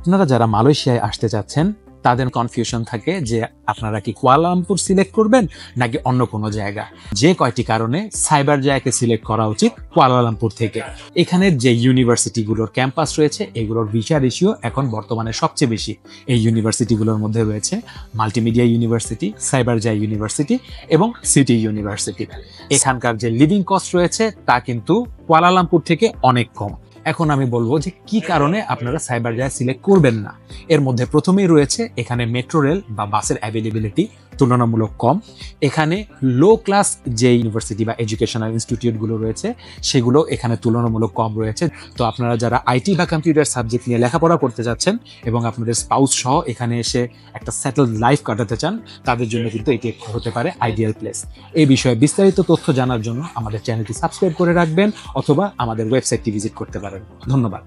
আপনারা যারা মালয়েশিয়ায় আসতে চাচ্ছেন তাদের কনফিউশন থাকে যে আপনারা কি কুয়ালালামপুর সিলেক্ট করবেন নাকি অন্য কোনো জায়গা। যে কয়টি কারণে সাইবার জায়গাকে সিলেক্ট করা উচিত কুয়ালালামপুর থেকে। এখানের যে ইউনিভার্সিটিগুলোর ক্যাম্পাস রয়েছে এগুলোর ভিসা রেশিও এখন বর্তমানে সবচেয়ে বেশি। এই ইউনিভার্সিটিগুলোর মধ্যে রয়েছে মাল্টিমিডিয়া ইউনিভার্সিটি, সাইবার জায় ইউনিভার্সিটি এবং সিটি ইউনিভার্সিটি। এখানকার যে লিভিং কস্ট রয়েছে তা কিন্তু কুয়ালালামপুর থেকে অনেক কম। এখন আমি বলবো যে কি কারণে আপনারা সাইবার জায় সিলেক্ট করবেন না। এর মধ্যে প্রথমেই রয়েছে এখানে মেট্রো রেল বা বাসের অ্যাভেলেবিলিটি তুলনামূলক কম। এখানে লো ক্লাস যে ইউনিভার্সিটি বা এডুকেশনাল ইনস্টিটিউটগুলো রয়েছে সেগুলো এখানে তুলনামূলক কম রয়েছে। তো আপনারা যারা আইটি বা কম্পিউটার সাবজেক্ট নিয়ে লেখাপড়া করতে যাচ্ছেন এবং আপনাদের স্পাউস সহ এখানে এসে একটা সেটেলড লাইফ কাটাতে চান তাদের জন্য কিন্তু এটি হতে পারে আইডিয়াল প্লেস। এই বিষয়ে বিস্তারিত তথ্য জানার জন্য আমাদের চ্যানেলটি সাবস্ক্রাইব করে রাখবেন অথবা আমাদের ওয়েবসাইটটি ভিজিট করতে পারেন। ধন্যবাদ।